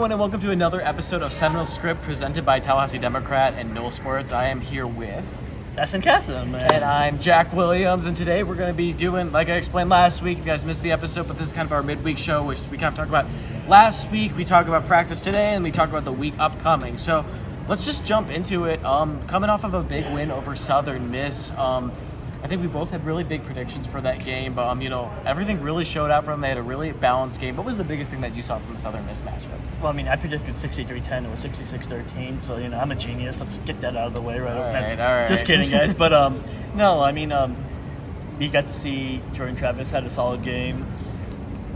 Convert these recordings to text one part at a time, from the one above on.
And welcome to another episode of Seminole Script presented by Tallahassee Democrat and Knoll Sports. I am here with Ehsan Kassim. And I'm Jack Williams, and today we're going to be doing, like I explained last week, you guys missed the episode, but this is kind of our midweek show, which we kind of talked about last week. We talked about practice today, and we talked about the week upcoming. So let's just jump into it. Coming off of a big win over Southern Miss, I think we both had really big predictions for that game, but everything really showed out for them. They had a really balanced game. What was the biggest thing that you saw from the Southern Miss matchup? Well, I predicted 63-10. It was 66-13, so, I'm a genius. Let's get that out of the way right away. All right. Just kidding, guys. But, we got to see Jordan Travis had a solid game.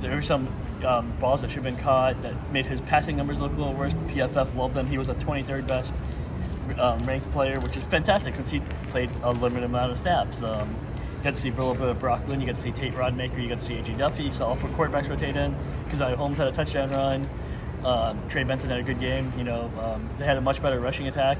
There were some balls that should have been caught that made his passing numbers look a little worse, but PFF loved them. He was the 23rd best ranked player, which is fantastic since he played a limited amount of snaps. You got to see a little bit of Brocklin, you got to see Tate Rodmaker, you got to see A.J. Duffy, you saw all four quarterbacks rotate in. Keziah Holmes had a touchdown run. Trey Benson had a good game. They had a much better rushing attack.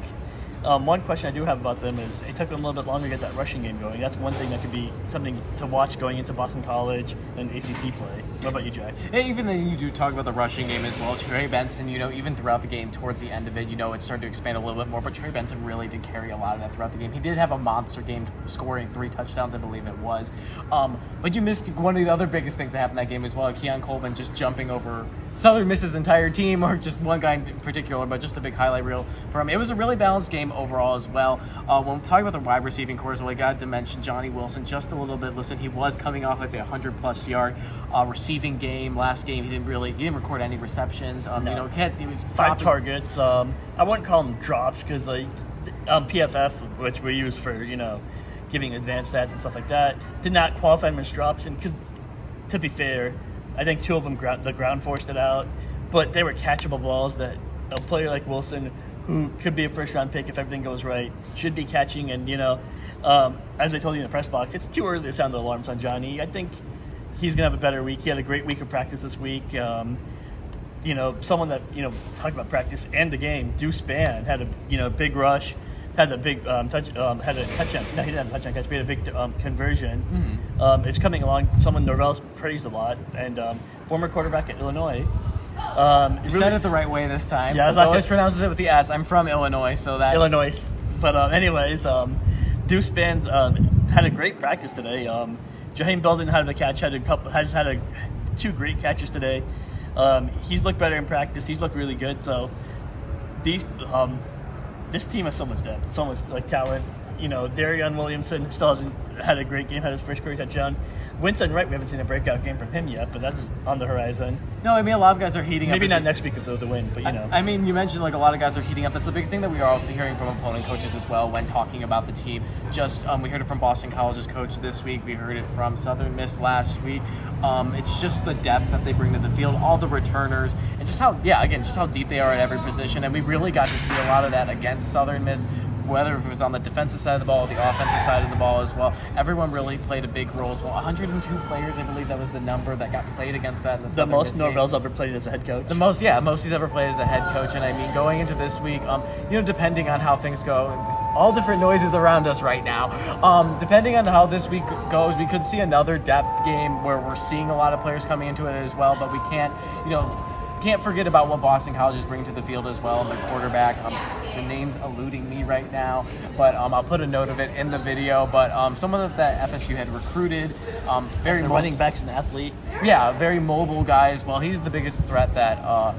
One question I do have about them is it took them a little bit longer to get that rushing game going. That's one thing that could be something to watch going into Boston College and ACC play. What about you, Jack? Yeah, even then you do talk about the rushing game as well. Trey Benson, even throughout the game, towards the end of it, it started to expand a little bit more, but Trey Benson really did carry a lot of that throughout the game. He did have a monster game, scoring 3 touchdowns, I believe it was. But you missed one of the other biggest things that happened in that game as well. Keon Coleman just jumping over Southern Miss's entire team, or just one guy in particular, but just a big highlight reel for him. It was a really balanced game overall as well. When we talk about the wide receiving corps, I got to mention Johnny Wilson just a little bit. Listen, he was coming off of a 100-plus yard receiving game. Last game, he didn't record any receptions. No. He was 5 targets. I wouldn't call them drops because PFF, which we use for giving advanced stats and stuff like that, did not qualify them as drops. And because to be fair, I think 2 of them the ground forced it out, but they were catchable balls that a player like Wilson, who could be a first-round pick if everything goes right, should be catching. And, as I told you in the press box, it's too early to sound the alarms on Johnny. I think he's going to have a better week. He had a great week of practice this week. Someone that, talk about practice and the game, Deuce Spann had a big rush, had a big had a touchdown. No, he didn't have a touchdown catch, but he had a big conversion. Mm-hmm. It's coming along. Someone Norvell's praised a lot, and former quarterback at Illinois. You said it the right way this time. Yeah, I always pronounces it with the S. I'm from Illinois, so that Illinois. But Deuce Spann had a great practice today. Jaheim Belden had a catch. Has had 2 great catches today. He's looked better in practice. He's looked really good. So this team has so much depth, so much talent. Darion Williamson still hasn't had a great game, had his first career touchdown. Winston Wright, we haven't seen a breakout game from him yet, but that's on the horizon. No, a lot of guys are heating up. Maybe not next week if they're the win, but you mentioned a lot of guys are heating up. That's the big thing that we are also hearing from opponent coaches as well when talking about the team. Just we heard it from Boston College's coach this week. We heard it from Southern Miss last week. It's just the depth that they bring to the field, all the returners, and just how deep they are at every position. And we really got to see a lot of that against Southern Miss, whether it was on the defensive side of the ball or the offensive side of the ball as well. Everyone really played a big role as well. 102 players, I believe that was the number that got played against that in the most Norvell's ever played as a head coach. The most he's ever played as a head coach. And going into this week, depending on how things go, all different noises around us right now. Depending on how this week goes, we could see another depth game where we're seeing a lot of players coming into it as well, but we can't forget about what Boston College is bringing to the field as well. And the quarterback, the name's eluding me right now, but I'll put a note of it in the video. But someone that FSU had recruited, very running back's an athlete. Yeah, very mobile guy as well. He's the biggest threat that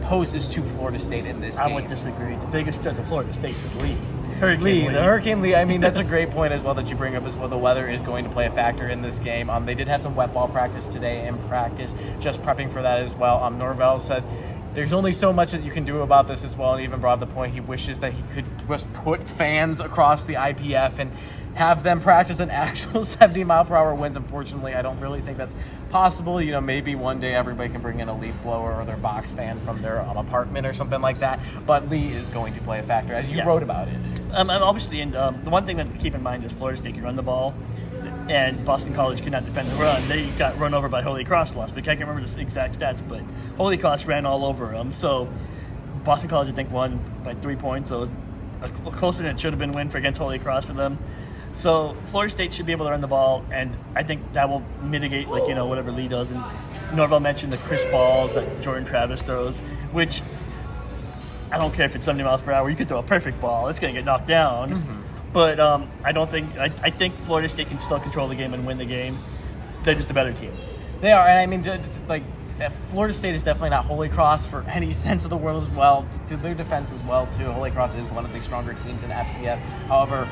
poses to Florida State in this game. I would disagree. The biggest threat to Florida State is Lee. The Hurricane Lee. That's a great point as well that you bring up as well. The weather is going to play a factor in this game. They did have some wet ball practice today in practice, just prepping for that as well. Norvell said there's only so much that you can do about this as well, and even brought up the point he wishes that he could just put fans across the IPF and have them practice an actual 70-mile-per-hour winds. Unfortunately, I don't really think that's possible. Maybe one day everybody can bring in a leaf blower or their box fan from their apartment or something like that. But Lee is going to play a factor, as you wrote about it. And obviously, the one thing to keep in mind is Florida State can run the ball, and Boston College could not defend the run. They got run over by Holy Cross last week. I can't remember the exact stats, but Holy Cross ran all over them. So Boston College, I think, won by 3 points. So it was closer than it should have been win against Holy Cross for them. So Florida State should be able to run the ball, and I think that will mitigate, whatever Lee does. And Norvell mentioned the Chris balls that Jordan Travis throws, which I don't care if it's 70 miles per hour. You could throw a perfect ball; it's going to get knocked down. Mm-hmm. But I don't think I think Florida State can still control the game and win the game. They're just a better team. They are, and I mean, like, Florida State is definitely not Holy Cross for any sense of the word as well. To their defense as well, too. Holy Cross is one of the stronger teams in FCS. However,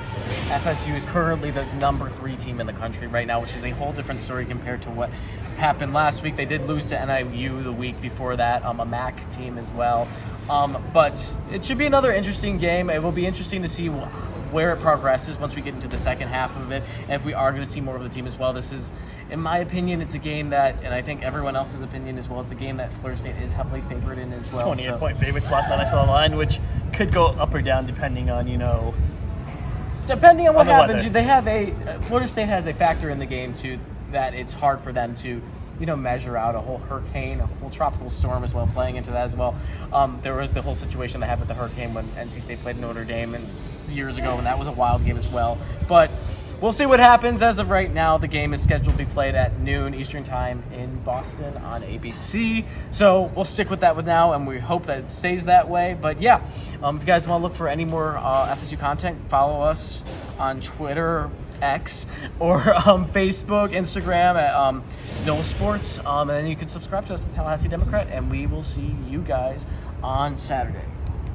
FSU is currently the number 3 team in the country right now, which is a whole different story compared to what happened last week. They did lose to NIU the week before that, a MAC team as well. But it should be another interesting game. It will be interesting to see where it progresses once we get into the second half of it, and if we are going to see more of the team as well. This is, in my opinion, it's a game that, and I think everyone else's opinion as well, it's a game that Florida State is heavily favored in as well. 28-point favorites last night I saw the line, which could go up or down depending on, depending on what on the happens. weather. They have Florida State has a factor in the game too, that it's hard for them to measure out a whole hurricane, a whole tropical storm as well, playing into that as well. There was the whole situation that happened with the hurricane when NC State played Notre Dame and years ago, and that was a wild game as well. But we'll see what happens. As of right now, the game is scheduled to be played at noon Eastern Time in Boston on ABC. So we'll stick with that now, and we hope that it stays that way. But yeah, if you guys want to look for any more FSU content, follow us on Twitter, X, or Facebook, Instagram at Noel Sports. And then you can subscribe to us at Tallahassee Democrat, and we will see you guys on Saturday.